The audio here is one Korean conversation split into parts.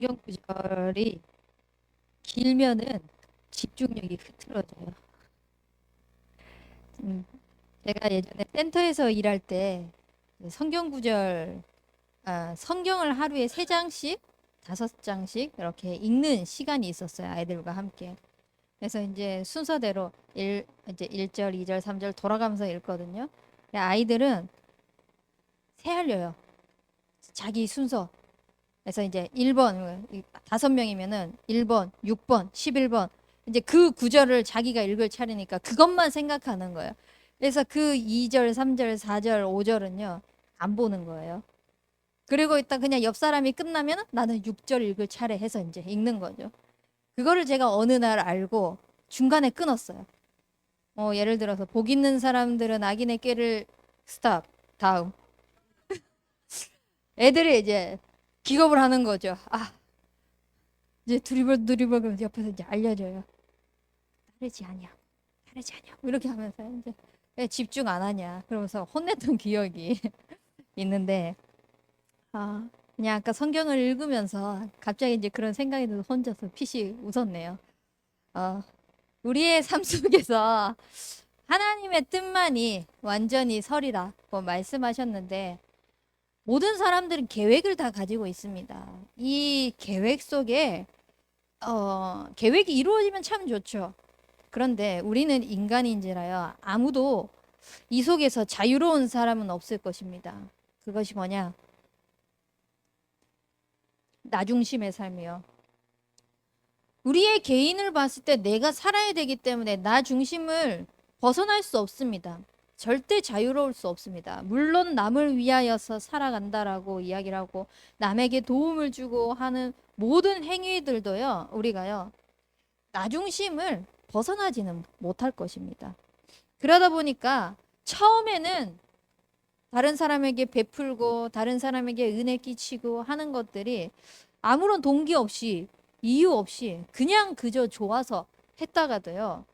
성경 구절이 길면은 집중력이 흐트러져요. 음, 제가 예전에 센터에서 일할 때 성경 구절, 성경을 하루에 3장씩, 5장씩 이렇게 읽는 시간이 있었어요. 아이들과 함께. 그래서 이제 순서대로 이제 1절, 2절, 3절 돌아가면서 읽거든요. 근데 아이들은 새알려요. 자기 순서. 그래서 이제 1번, 5명이면은 1번, 6번, 11번. 이제 그 구절을 자기가 읽을 차례니까 그것만 생각하는 거예요. 그래서 그 2절, 3절, 4절, 5절은요, 안 보는 거예요. 그리고 일단 그냥 옆 사람이 끝나면 나는 6절 읽을 차례 해서 이제 읽는 거죠. 그거를 제가 어느 날 알고 중간에 끊었어요. 예를 들어서 복 있는 사람들은 악인의 꾀를 스탑. 다음. 애들이 이제 기겁을 하는 거죠. 이제 두리번 두리번 그러면서 옆에서 이제 알려줘요. 다르지 않냐, 다르지 않냐. 뭐 이렇게 하면서 이제 왜 집중 안 하냐. 그러면서 혼냈던 기억이 있는데, 그냥 아까 성경을 읽으면서 갑자기 이제 그런 생각이 들어서 혼자서 피식 웃었네요. 어, 우리의 삶 속에서 하나님의 뜻만이 완전히 설이라고 말씀하셨는데, 모든 사람들은 계획을 다 가지고 있습니다. 이 계획 속에 계획이 이루어지면 참 좋죠. 그런데 우리는 인간인지라요. 아무도 이 속에서 자유로운 사람은 없을 것입니다. 그것이 뭐냐? 나 중심의 삶이요. 우리의 개인을 봤을 때 내가 살아야 되기 때문에 나 중심을 벗어날 수 없습니다. 절대 자유로울 수 없습니다. 물론 남을 위하여서 살아간다라고 이야기를 하고 남에게 도움을 주고 하는 모든 행위들도요, 우리가요, 나 중심을 벗어나지는 못할 것입니다. 그러다 보니까 처음에는 다른 사람에게 베풀고 다른 사람에게 은혜 끼치고 하는 것들이 아무런 동기 없이 이유 없이 그냥 그저 좋아서 했다가도요,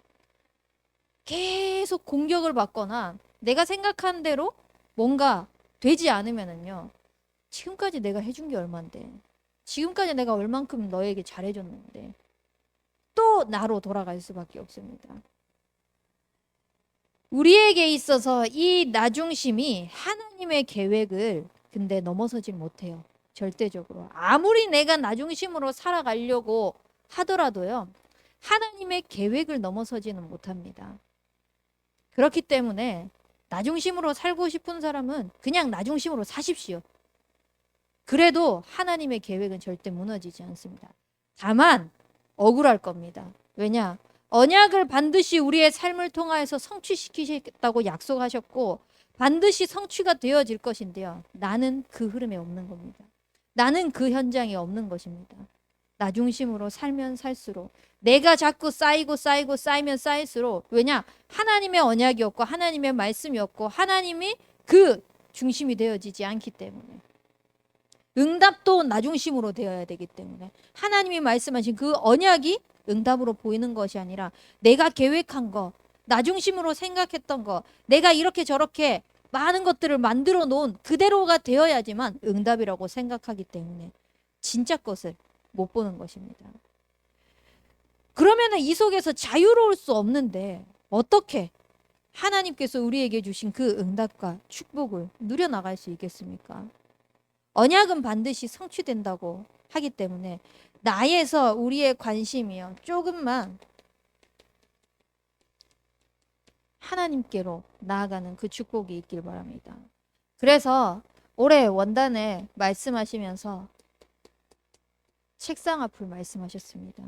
계속 공격을 받거나 내가 생각한 대로 뭔가 되지 않으면은요, 지금까지 내가 해준 게 얼만데, 지금까지 내가 얼만큼 너에게 잘해줬는데 또 나로 돌아갈 수밖에 없습니다. 우리에게 있어서 이 나중심이 하나님의 계획을 근데 넘어서질 못해요. 절대적으로. 아무리 내가 나중심으로 살아가려고 하더라도요, 하나님의 계획을 넘어서지는 못합니다. 그렇기 때문에 나중심으로 살고 싶은 사람은 그냥 나중심으로 사십시오. 그래도 하나님의 계획은 절대 무너지지 않습니다. 다만 억울할 겁니다. 왜냐? 언약을 반드시 우리의 삶을 통하여서 성취시키겠다고 약속하셨고 반드시 성취가 되어질 것인데요. 나는 그 흐름에 없는 겁니다. 나는 그 현장에 없는 것입니다. 나 중심으로 살면 살수록 내가 자꾸 쌓이면 쌓일수록, 왜냐? 하나님의 언약이었고 하나님의 말씀이었고 하나님이 그 중심이 되어지지 않기 때문에, 응답도 나 중심으로 되어야 되기 때문에 하나님이 말씀하신 그 언약이 응답으로 보이는 것이 아니라 내가 계획한 거, 나 중심으로 생각했던 거, 내가 이렇게 저렇게 많은 것들을 만들어 놓은 그대로가 되어야지만 응답이라고 생각하기 때문에 진짜 것을 못 보는 것입니다. 그러면 이 속에서 자유로울 수 없는데 어떻게 하나님께서 우리에게 주신 그 응답과 축복을 누려나갈 수 있겠습니까? 언약은 반드시 성취된다고 하기 때문에 나에서 우리의 관심이요, 조금만 하나님께로 나아가는 그 축복이 있길 바랍니다. 그래서 올해 원단에 말씀하시면서 책상 앞을 말씀하셨습니다.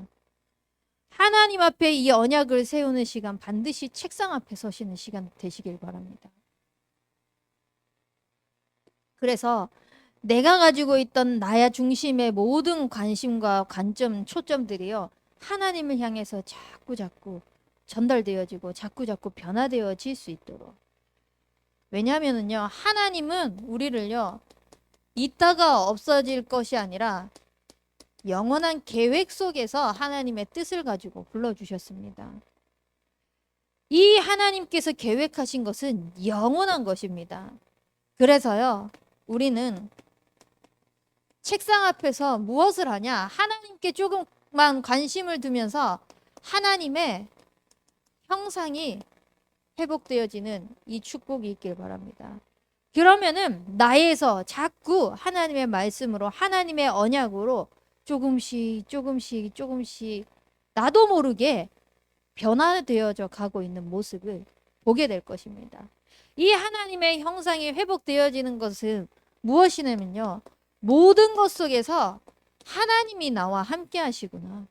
하나님 앞에 이 언약을 세우는 시간, 반드시 책상 앞에 서시는 시간 되시길 바랍니다. 그래서 내가 가지고 있던 나야 중심의 모든 관심과 관점, 초점들이요, 하나님을 향해서 자꾸 전달되어지고 자꾸 변화되어질 수 있도록. 왜냐하면요, 하나님은 우리를요, 있다가 없어질 것이 아니라 영원한 계획 속에서 하나님의 뜻을 가지고 불러주셨습니다. 이 하나님께서 계획하신 것은 영원한 것입니다. 그래서요, 우리는 책상 앞에서 무엇을 하냐? 하나님께 조금만 관심을 두면서 하나님의 형상이 회복되어지는 이 축복이 있길 바랍니다. 그러면은 나에서 자꾸 하나님의 말씀으로 하나님의 언약으로 조금씩 나도 모르게 변화되어져 가고 있는 모습을 보게 될 것입니다. 이 하나님의 형상이 회복되어지는 것은 무엇이냐면요. 모든 것 속에서 하나님이 나와 함께 하시구나.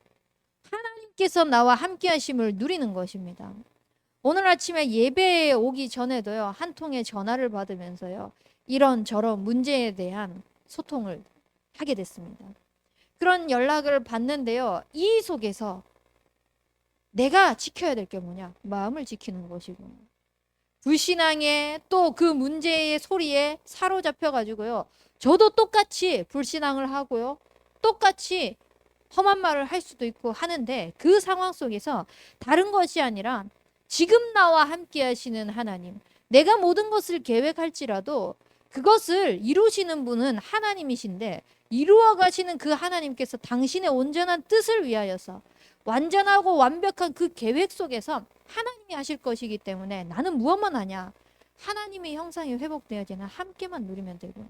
하나님께서 나와 함께 하심을 누리는 것입니다. 오늘 아침에 예배에 오기 전에도요. 한 통의 전화를 받으면서요. 이런저런 문제에 대한 소통을 하게 됐습니다. 그런 연락을 받는데요. 이 속에서 내가 지켜야 될 게 뭐냐? 마음을 지키는 것이구나. 불신앙에 또 그 문제의 소리에 사로잡혀 가지고요. 저도 똑같이 불신앙을 하고요. 똑같이 험한 말을 할 수도 있고 하는데 그 상황 속에서 다른 것이 아니라 지금 나와 함께 하시는 하나님, 내가 모든 것을 계획할지라도 그것을 이루시는 분은 하나님이신데 이루어 가시는 그 하나님께서 당신의 온전한 뜻을 위하여서 완전하고 완벽한 그 계획 속에서 하나님이 하실 것이기 때문에 나는 무엇만 하냐? 하나님의 형상이 회복되어지는 함께만 누리면 되구나.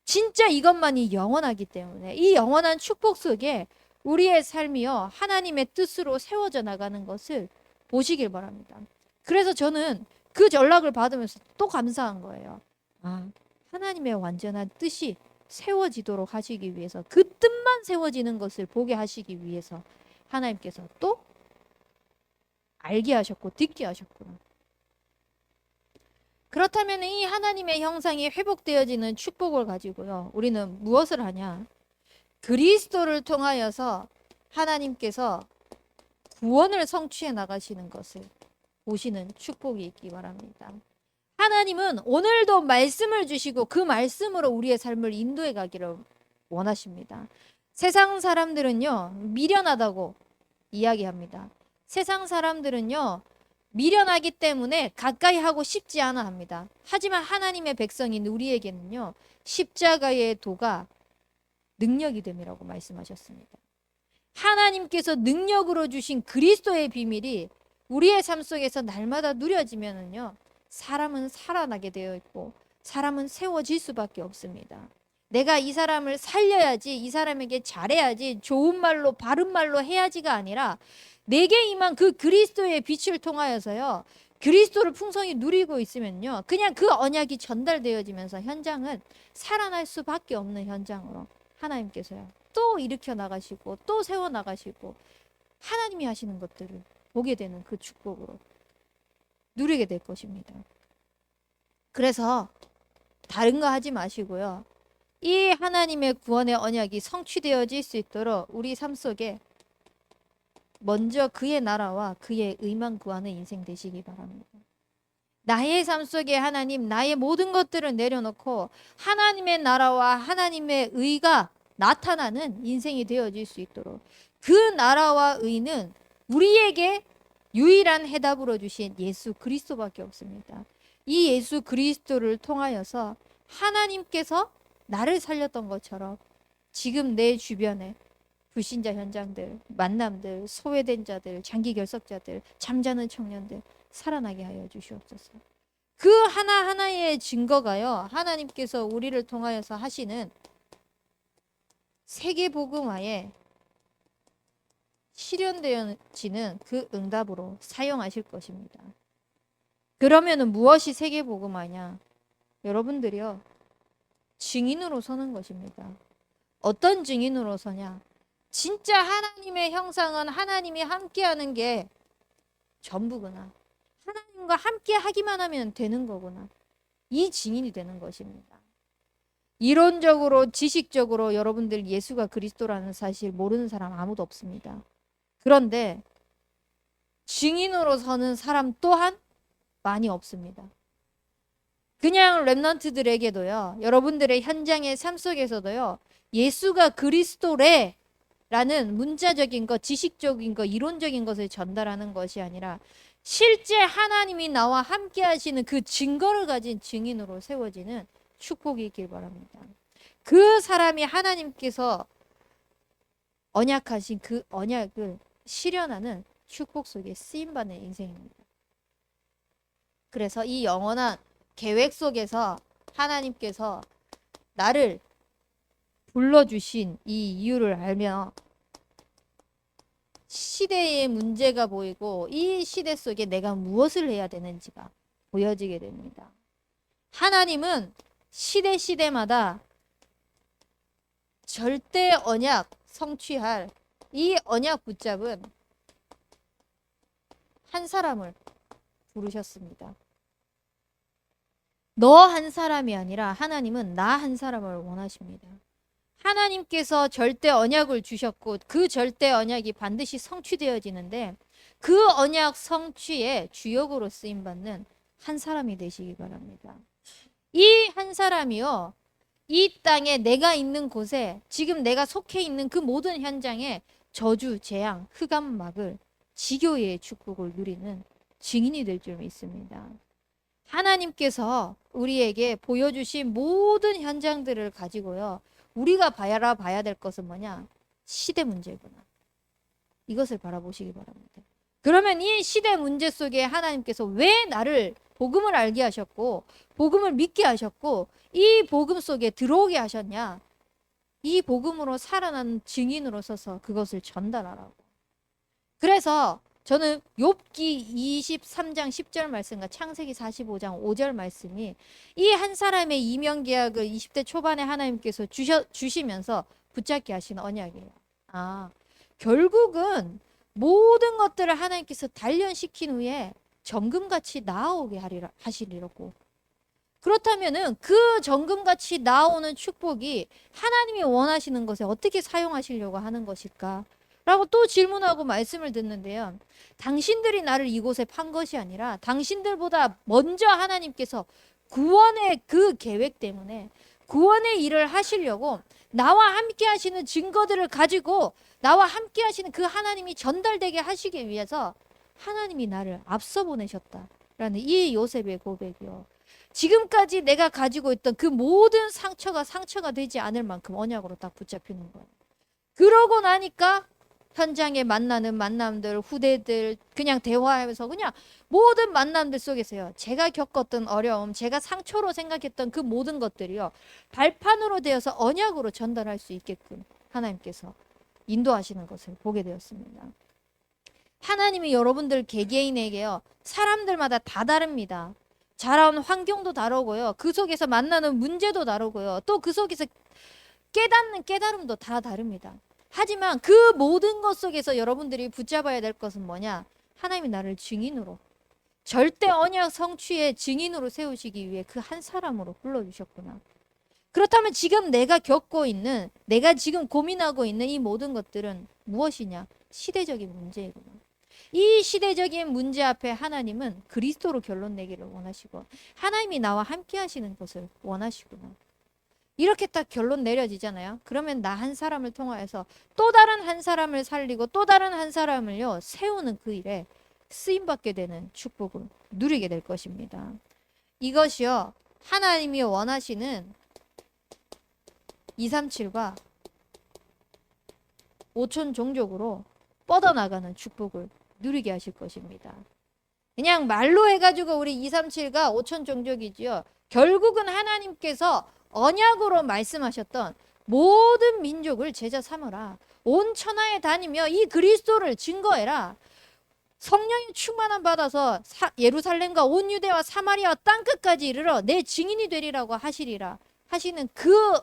진짜 이것만이 영원하기 때문에 이 영원한 축복 속에 우리의 삶이요 하나님의 뜻으로 세워져 나가는 것을 보시길 바랍니다. 그래서 저는 그 연락을 받으면서 또 감사한 거예요. 아, 하나님의 완전한 뜻이 세워지도록 하시기 위해서 그 뜻만 세워지는 것을 보게 하시기 위해서 하나님께서 또 알게 하셨고 듣게 하셨구나. 그렇다면 이 하나님의 형상이 회복되어지는 축복을 가지고요. 우리는 무엇을 하냐? 그리스도를 통하여서 하나님께서 구원을 성취해 나가시는 것을 보시는 축복이 있기 바랍니다. 하나님은 오늘도 말씀을 주시고 그 말씀으로 우리의 삶을 인도해 가기를 원하십니다. 세상 사람들은요, 미련하다고 이야기합니다. 세상 사람들은요, 미련하기 때문에 가까이 하고 싶지 않아 합니다. 하지만 하나님의 백성인 우리에게는요, 십자가의 도가 능력이 됨이라고 말씀하셨습니다. 하나님께서 능력으로 주신 그리스도의 비밀이 우리의 삶 속에서 날마다 누려지면은요, 사람은 살아나게 되어 있고 사람은 세워질 수밖에 없습니다. 내가 이 사람을 살려야지, 이 사람에게 잘해야지, 좋은 말로 바른 말로 해야지가 아니라 내게 임한 그 그리스도의 빛을 통하여서요, 그리스도를 풍성히 누리고 있으면요, 그냥 그 언약이 전달되어지면서 현장은 살아날 수밖에 없는 현장으로 하나님께서요 또 일으켜 나가시고 또 세워 나가시고 하나님이 하시는 것들을 보게 되는 그 축복으로 누리게 될 것입니다. 그래서 다른 거 하지 마시고요, 이 하나님의 구원의 언약이 성취되어질 수 있도록 우리 삶 속에 먼저 그의 나라와 그의 의만 구하는 인생 되시기 바랍니다. 나의 삶 속에 하나님, 나의 모든 것들을 내려놓고 하나님의 나라와 하나님의 의가 나타나는 인생이 되어질 수 있도록, 그 나라와 의는 우리에게 유일한 해답으로 주신 예수 그리스도밖에 없습니다. 이 예수 그리스도를 통하여서 하나님께서 나를 살렸던 것처럼 지금 내 주변에 불신자 현장들, 만남들, 소외된 자들, 장기 결석자들, 잠자는 청년들 살아나게 하여 주시옵소서. 그 하나하나의 증거가요, 하나님께서 우리를 통하여서 하시는 세계 복음화에 실현되어지는 그 응답으로 사용하실 것입니다. 그러면은 무엇이 세계 복음화냐? 여러분들이요, 증인으로 서는 것입니다. 어떤 증인으로 서냐? 진짜 하나님의 형상은 하나님이 함께하는 게 전부구나. 하나님과 함께 하기만 하면 되는 거구나. 이 증인이 되는 것입니다. 이론적으로, 지식적으로 여러분들 예수가 그리스도라는 사실 모르는 사람 아무도 없습니다. 그런데 증인으로 서는 사람 또한 많이 없습니다. 그냥 렘넌트들에게도요, 여러분들의 현장의 삶 속에서도요, 예수가 그리스도래 라는 문자적인 것, 지식적인 것, 이론적인 것을 전달하는 것이 아니라 실제 하나님이 나와 함께 하시는 그 증거를 가진 증인으로 세워지는 축복이 있길 바랍니다. 그 사람이 하나님께서 언약하신 그 언약을 실현하는 축복 속에 쓰임받는 인생입니다. 그래서 이 영원한 계획 속에서 하나님께서 나를 불러주신 이 이유를 알며 시대의 문제가 보이고 이 시대 속에 내가 무엇을 해야 되는지가 보여지게 됩니다. 하나님은 시대마다 절대 언약 성취할 이 언약 붙잡은 한 사람을 부르셨습니다. 너 한 사람이 아니라 하나님은 나 한 사람을 원하십니다. 하나님께서 절대 언약을 주셨고 그 절대 언약이 반드시 성취되어지는데 그 언약 성취의 주역으로 쓰임받는 한 사람이 되시기 바랍니다. 이 한 사람이요, 이 땅에 내가 있는 곳에 지금 내가 속해 있는 그 모든 현장에 저주, 재앙, 흑암 막을 지교의 축복을 누리는 증인이 될 줄 믿습니다. 하나님께서 우리에게 보여주신 모든 현장들을 가지고요, 우리가 봐야 될 것은 뭐냐? 시대 문제구나. 이것을 바라보시기 바랍니다. 그러면 이 시대 문제 속에 하나님께서 왜 나를 복음을 알게 하셨고 복음을 믿게 하셨고 이 복음 속에 들어오게 하셨냐? 이 복음으로 살아난 증인으로 서서 그것을 전달하라고. 그래서 저는 욥기 23장 10절 말씀과 창세기 45장 5절 말씀이 이 한 사람의 이명 계약을 20대 초반에 하나님께서 주시면서 붙잡게 하신 언약이에요. 결국은 모든 것들을 하나님께서 단련시킨 후에 정금같이 나오게 하시리라고. 그렇다면은 그 정금같이 나오는 축복이 하나님이 원하시는 것에 어떻게 사용하시려고 하는 것일까? 라고 또 질문하고 말씀을 듣는데요. 당신들이 나를 이곳에 판 것이 아니라 당신들보다 먼저 하나님께서 구원의 그 계획 때문에 구원의 일을 하시려고 나와 함께 하시는 증거들을 가지고 나와 함께 하시는 그 하나님이 전달되게 하시기 위해서 하나님이 나를 앞서 보내셨다라는 이 요셉의 고백이요. 지금까지 내가 가지고 있던 그 모든 상처가 되지 않을 만큼 언약으로 딱 붙잡히는 거예요. 그러고 나니까 현장에 만나는 만남들, 후대들 그냥 대화하면서 그냥 모든 만남들 속에서요, 제가 겪었던 어려움, 제가 상처로 생각했던 그 모든 것들이요, 발판으로 되어서 언약으로 전달할 수 있게끔 하나님께서 인도하시는 것을 보게 되었습니다. 하나님이 여러분들 개개인에게요, 사람들마다 다 다릅니다. 자라온 환경도 다르고요, 그 속에서 만나는 문제도 다르고요, 또 그 속에서 깨닫는 깨달음도 다 다릅니다. 하지만 그 모든 것 속에서 여러분들이 붙잡아야 될 것은 뭐냐? 하나님이 나를 증인으로, 절대 언약 성취의 증인으로 세우시기 위해 그 한 사람으로 불러주셨구나. 그렇다면 지금 내가 겪고 있는, 내가 지금 고민하고 있는 이 모든 것들은 무엇이냐? 시대적인 문제이구나. 이 시대적인 문제 앞에 하나님은 그리스도로 결론 내기를 원하시고 하나님이 나와 함께 하시는 것을 원하시구나. 이렇게 딱 결론 내려지잖아요. 그러면 나 한 사람을 통하여서 또 다른 한 사람을 살리고 또 다른 한 사람을요, 세우는 그 일에 쓰임받게 되는 축복을 누리게 될 것입니다. 이것이요, 하나님이 원하시는 237과 5천 종족으로 뻗어나가는 축복을 누리게 하실 것입니다. 그냥 말로 해가지고 우리 237과 5천 종족이지요, 결국은 하나님께서 언약으로 말씀하셨던 모든 민족을 제자 삼으라. 온 천하에 다니며 이 그리스도를 증거해라. 성령의 충만함 받아서 예루살렘과 온 유대와 사마리아 땅끝까지 이르러 내 증인이 되리라고 하시리라 하시는 그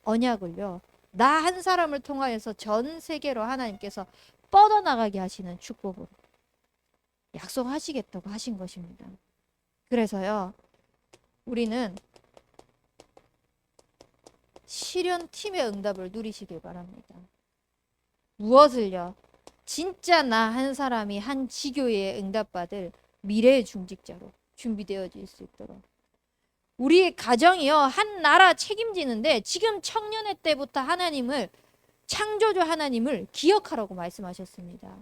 언약을요, 나 한 사람을 통하여서 전 세계로 하나님께서 뻗어나가게 하시는 축복을 약속하시겠다고 하신 것입니다. 그래서요, 우리는 실현팀의 응답을 누리시길 바랍니다. 무엇을요? 진짜 나 한 사람이 한 지교회에 응답받을 미래의 중직자로 준비되어질 수 있도록. 우리 가정이요, 한 나라 책임지는데 지금 청년의 때부터 하나님을, 창조주 하나님을 기억하라고 말씀하셨습니다.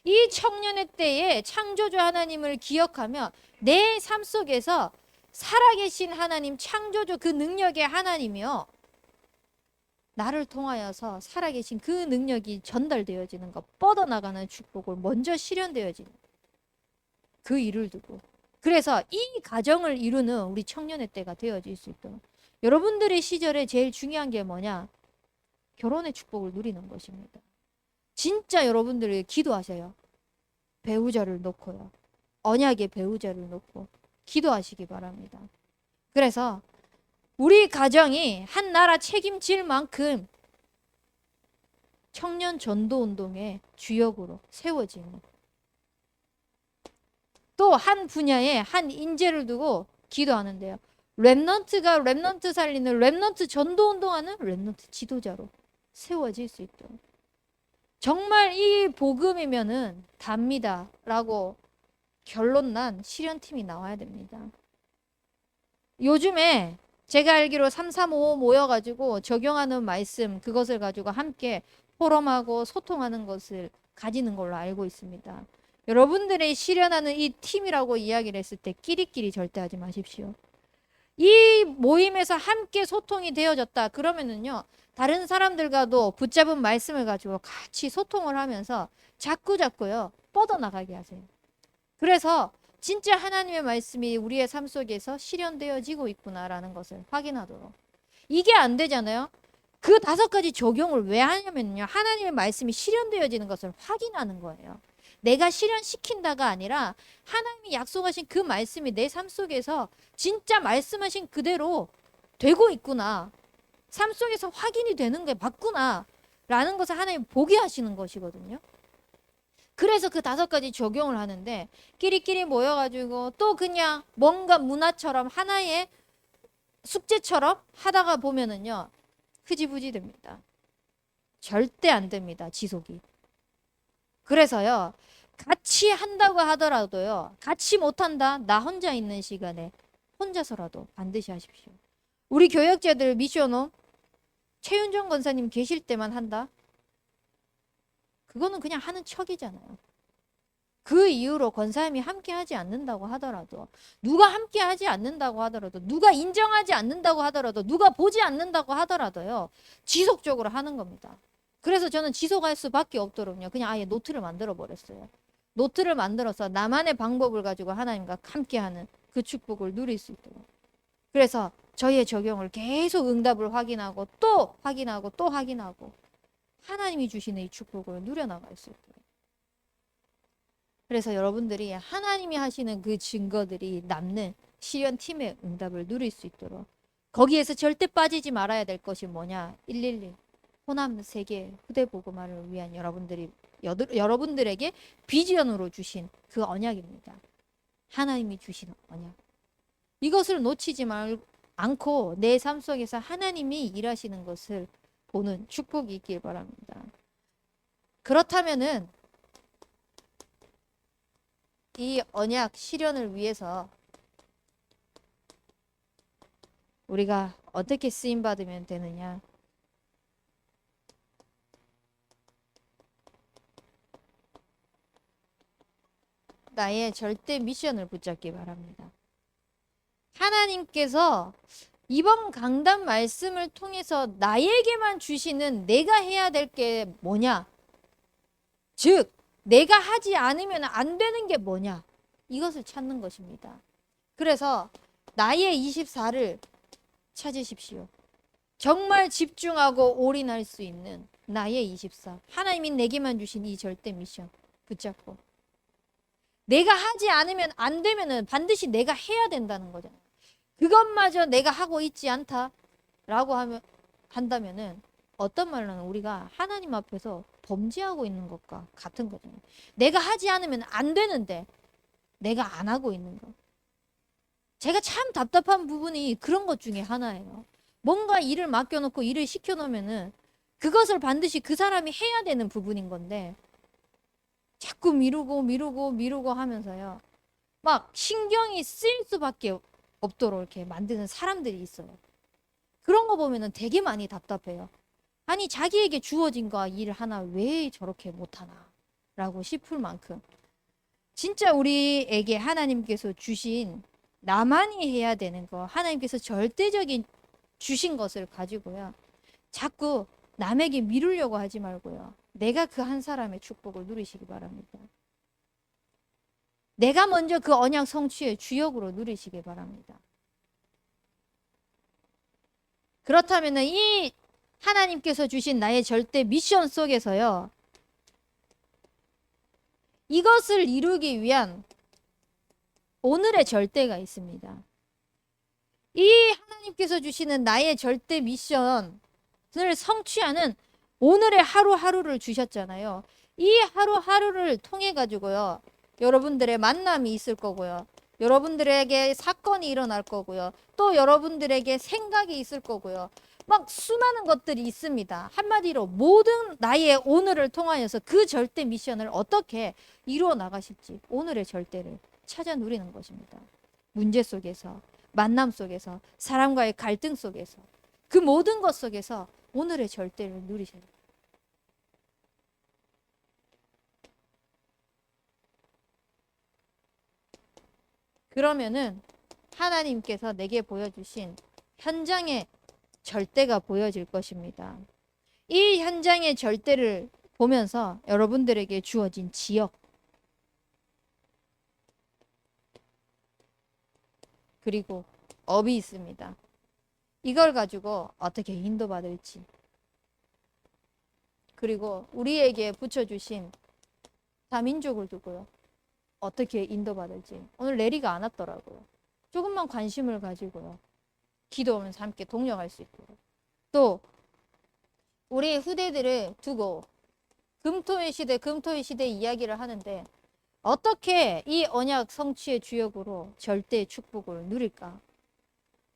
이 청년의 때에 창조주 하나님을 기억하며 내 삶 속에서 살아계신 하나님, 창조주 그 능력의 하나님이요, 나를 통하여서 살아계신 그 능력이 전달되어지는 것, 뻗어나가는 축복을 먼저 실현되어지는 그 일을 두고, 그래서 이 가정을 이루는 우리 청년의 때가 되어질 수 있도록, 여러분들의 시절에 제일 중요한 게 뭐냐? 결혼의 축복을 누리는 것입니다. 진짜 여러분들이 기도하세요. 배우자를 놓고요. 언약의 배우자를 놓고 기도하시기 바랍니다. 그래서 우리 가정이 한 나라 책임질 만큼 청년 전도 운동의 주역으로 세워지는, 또 한 분야에 한 인재를 두고 기도하는데요. 렘넌트가 렘넌트 살리는, 렘넌트 전도 운동하는 렘넌트 지도자로 세워질 수 있도록, 정말 이 복음이면은 답니다 라고 결론 난 실현팀이 나와야 됩니다. 요즘에 제가 알기로 3355 모여가지고 적용하는 말씀, 그것을 가지고 함께 포럼하고 소통하는 것을 가지는 걸로 알고 있습니다. 여러분들이 실현하는 이 팀이라고 이야기를 했을 때 끼리끼리 절대 하지 마십시오. 이 모임에서 함께 소통이 되어졌다 그러면은요, 다른 사람들과도 붙잡은 말씀을 가지고 같이 소통을 하면서 자꾸자꾸요 뻗어나가게 하세요. 그래서 진짜 하나님의 말씀이 우리의 삶 속에서 실현되어지고 있구나라는 것을 확인하도록. 이게 안 되잖아요. 그 5가지 적용을 왜 하냐면요, 하나님의 말씀이 실현되어지는 것을 확인하는 거예요. 내가 실현시킨다가 아니라 하나님이 약속하신 그 말씀이 내 삶 속에서 진짜 말씀하신 그대로 되고 있구나, 삶 속에서 확인이 되는 게 맞구나 라는 것을 하나님 보게 하시는 것이거든요. 그래서 그 5가지 적용을 하는데, 끼리끼리 모여가지고 또 그냥 뭔가 문화처럼 하나의 숙제처럼 하다가 보면은요 흐지부지 됩니다. 절대 안 됩니다, 지속이. 그래서요, 같이 한다고 하더라도요, 같이 못한다, 나 혼자 있는 시간에 혼자서라도 반드시 하십시오. 우리 교역자들 미션홈 최윤정 권사님 계실 때만 한다? 그거는 그냥 하는 척이잖아요. 그 이후로 권사님이 함께 하지 않는다고 하더라도, 누가 함께 하지 않는다고 하더라도, 누가 인정하지 않는다고 하더라도, 누가 보지 않는다고 하더라도요 지속적으로 하는 겁니다. 그래서 저는 지속할 수밖에 없도록요 그냥 아예 노트를 만들어 버렸어요. 노트를 만들어서 나만의 방법을 가지고 하나님과 함께하는 그 축복을 누릴 수 있도록. 그래서 저희의 적용을 계속 응답을 확인하고 또 확인하고 또 확인하고 하나님이 주시는 이 축복을 누려나갈 수 있도록. 그래서 여러분들이 하나님이 하시는 그 증거들이 남는 실현팀의 응답을 누릴 수 있도록, 거기에서 절대 빠지지 말아야 될 것이 뭐냐? 111 호남 세계 후대복음화를 위한 여러분들에게 비전으로 주신 그 언약입니다. 하나님이 주신 언약. 이것을 놓치지 않고 내 삶 속에서 하나님이 일하시는 것을 보는 축복이 있길 바랍니다. 그렇다면은 이 언약 실현을 위해서 우리가 어떻게 쓰임 받으면 되느냐? 나의 절대 미션을 붙잡기 바랍니다. 하나님께서 이번 강단 말씀을 통해서 나에게만 주시는 내가 해야 될 게 뭐냐? 즉 내가 하지 않으면 안 되는 게 뭐냐? 이것을 찾는 것입니다. 그래서 나의 24를 찾으십시오. 정말 집중하고 올인할 수 있는 나의 24. 하나님이 내게만 주신 이 절대 미션 붙잡고, 내가 하지 않으면 안 되면은 반드시 내가 해야 된다는 거잖아요. 그것마저 내가 하고 있지 않다라고 한다면은 어떤 말로는 우리가 하나님 앞에서 범죄하고 있는 것과 같은 거잖아요. 내가 하지 않으면 안 되는데 내가 안 하고 있는 거. 제가 참 답답한 부분이 그런 것 중에 하나예요. 뭔가 일을 맡겨놓고 일을 시켜놓으면은 그것을 반드시 그 사람이 해야 되는 부분인 건데 자꾸 미루고 하면서요 막 신경이 쓰일 수밖에 없도록 이렇게 만드는 사람들이 있어요. 그런 거 보면은 되게 많이 답답해요. 아니 자기에게 주어진 거 일 하나 왜 저렇게 못하나 라고 싶을 만큼 진짜 우리에게 하나님께서 주신 나만이 해야 되는 거, 하나님께서 절대적인 주신 것을 가지고요 자꾸 남에게 미루려고 하지 말고요. 내가 그 한 사람의 축복을 누리시기 바랍니다. 내가 먼저 그 언약 성취의 주역으로 누리시기 바랍니다. 그렇다면 이 하나님께서 주신 나의 절대 미션 속에서요, 이것을 이루기 위한 오늘의 절대가 있습니다. 이 하나님께서 주시는 나의 절대 미션을 성취하는 오늘의 하루하루를 주셨잖아요. 이 하루하루를 통해 가지고요, 여러분들의 만남이 있을 거고요, 여러분들에게 사건이 일어날 거고요, 또 여러분들에게 생각이 있을 거고요, 막 수많은 것들이 있습니다. 한마디로 모든 나의 오늘을 통하여서 그 절대 미션을 어떻게 이루어 나가실지 오늘의 절대를 찾아 누리는 것입니다. 문제 속에서, 만남 속에서, 사람과의 갈등 속에서, 그 모든 것 속에서 오늘의 절대를 누리셔야 돼요. 그러면은 하나님께서 내게 보여주신 현장의 절대가 보여질 것입니다. 이 현장의 절대를 보면서 여러분들에게 주어진 지역, 그리고 업이 있습니다. 이걸 가지고 어떻게 인도받을지, 그리고 우리에게 붙여주신 다민족을 두고요, 어떻게 인도받을지. 오늘 내리가 안 왔더라고요. 조금만 관심을 가지고요, 기도하면서 함께 동력할 수 있고요. 또 우리 후대들을 두고 금토의 시대 이야기를 하는데, 어떻게 이 언약 성취의 주역으로 절대의 축복을 누릴까?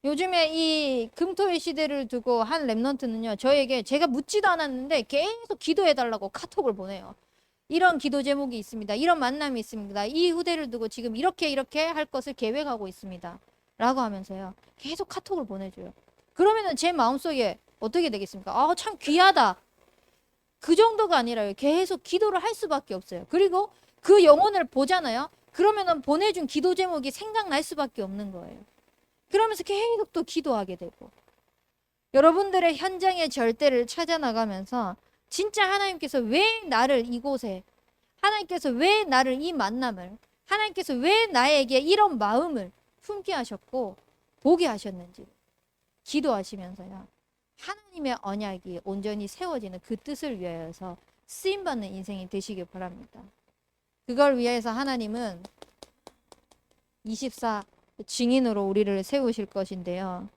요즘에 이 금토의 시대를 두고 한 렘넌트는요, 저에게 제가 묻지도 않았는데 계속 기도해달라고 카톡을 보내요. 이런 기도 제목이 있습니다. 이런 만남이 있습니다. 이 후대를 두고 지금 이렇게 할 것을 계획하고 있습니다. 라고 하면서요, 계속 카톡을 보내줘요. 그러면은 제 마음속에 어떻게 되겠습니까? 아, 참 귀하다. 그 정도가 아니라요, 계속 기도를 할 수밖에 없어요. 그리고 그 영혼을 보잖아요. 그러면은 보내준 기도 제목이 생각날 수밖에 없는 거예요. 그러면서 계속 또 기도하게 되고, 여러분들의 현장의 절대를 찾아 나가면서 진짜 하나님께서 왜 나를 이곳에, 하나님께서 왜 나를 이 만남을, 하나님께서 왜 나에게 이런 마음을 품게 하셨고 보게 하셨는지 기도하시면서요, 하나님의 언약이 온전히 세워지는 그 뜻을 위하여서 쓰임받는 인생이 되시길 바랍니다. 그걸 위해서 하나님은 24 증인으로 우리를 세우실 것인데요,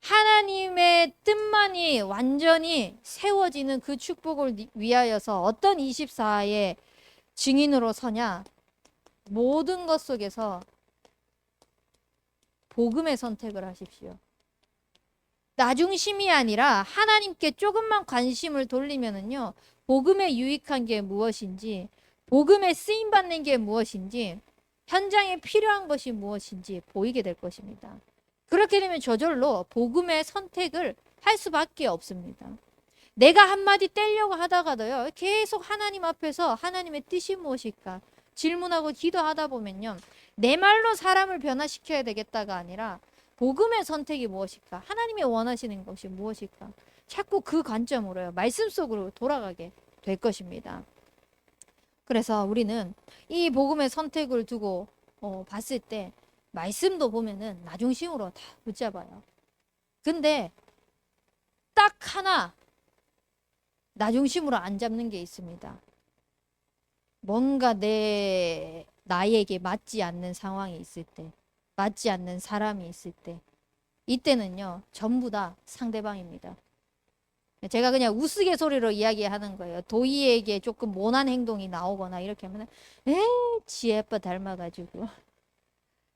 하나님의 뜻만이 완전히 세워지는 그 축복을 위하여서 어떤 24의 증인으로 서냐? 모든 것 속에서 복음의 선택을 하십시오. 나중심이 아니라 하나님께 조금만 관심을 돌리면은요, 복음에 유익한 게 무엇인지, 복음에 쓰임받는 게 무엇인지, 현장에 필요한 것이 무엇인지 보이게 될 것입니다. 그렇게 되면 저절로 복음의 선택을 할 수밖에 없습니다. 내가 한마디 떼려고 하다가도요, 계속 하나님 앞에서 하나님의 뜻이 무엇일까 질문하고 기도하다 보면요, 내 말로 사람을 변화시켜야 되겠다가 아니라 복음의 선택이 무엇일까, 하나님이 원하시는 것이 무엇일까, 자꾸 그 관점으로요, 말씀 속으로 돌아가게 될 것입니다. 그래서 우리는 이 복음의 선택을 두고 봤을 때 말씀도 보면은 나중심으로 다 붙잡아요. 근데 딱 하나 나중심으로 안 잡는 게 있습니다. 뭔가 나에게 맞지 않는 상황이 있을 때, 맞지 않는 사람이 있을 때, 이때는요, 전부 다 상대방입니다. 제가 그냥 우스갯소리로 이야기하는 거예요. 도희에게 조금 모난 행동이 나오거나 이렇게 하면, 지 아빠 닮아가지고.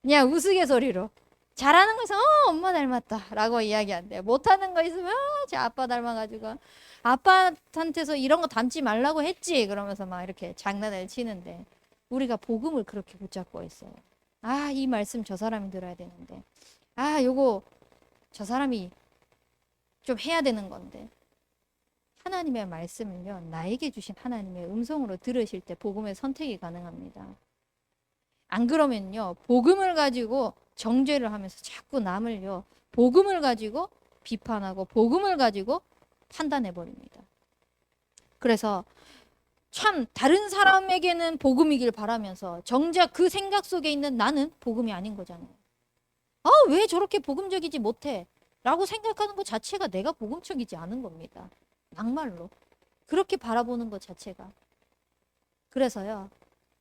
그냥 우스갯소리로. 잘하는 거 있으면 엄마 닮았다 라고 이야기한대요. 못하는 거 있으면 제 아빠 닮아가지고 아빠한테서 이런 거 닮지 말라고 했지 그러면서 막 이렇게 장난을 치는데, 우리가 복음을 그렇게 붙잡고 있어요. 아, 이 말씀 저 사람이 들어야 되는데, 아, 요거 저 사람이 좀 해야 되는 건데, 하나님의 말씀을요, 나에게 주신 하나님의 음성으로 들으실 때 복음의 선택이 가능합니다. 안 그러면요, 복음을 가지고 정죄를 하면서 자꾸 남을요, 복음을 가지고 비판하고 복음을 가지고 판단해 버립니다. 그래서 참 다른 사람에게는 복음이길 바라면서 정작 그 생각 속에 있는 나는 복음이 아닌 거잖아요. 아, 왜 저렇게 복음적이지 못해? 라고 생각하는 것 자체가 내가 복음적이지 않은 겁니다. 막말로. 그렇게 바라보는 것 자체가. 그래서요,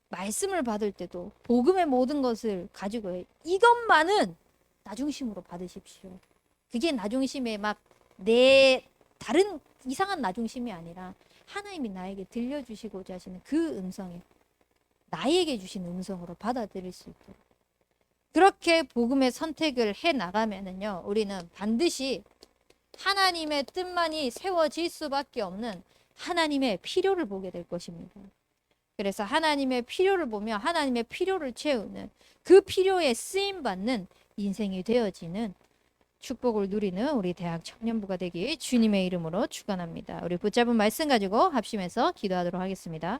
말씀을 받을 때도 복음의 모든 것을 가지고 이것만은 나중심으로 받으십시오. 그게 나중심의 막 내 다른 이상한 나중심이 아니라 하나님이 나에게 들려주시고자 하시는 그 음성이 나에게 주신 음성으로 받아들일 수 있도록 그렇게 복음의 선택을 해 나가면은요, 우리는 반드시 하나님의 뜻만이 세워질 수밖에 없는 하나님의 필요를 보게 될 것입니다. 그래서 하나님의 필요를 보며 하나님의 필요를 채우는 그 필요에 쓰임 받는 인생이 되어지는 축복을 누리는 우리 대학 청년부가 되기 주님의 이름으로 축원합니다. 우리 붙잡은 말씀 가지고 합심해서 기도하도록 하겠습니다.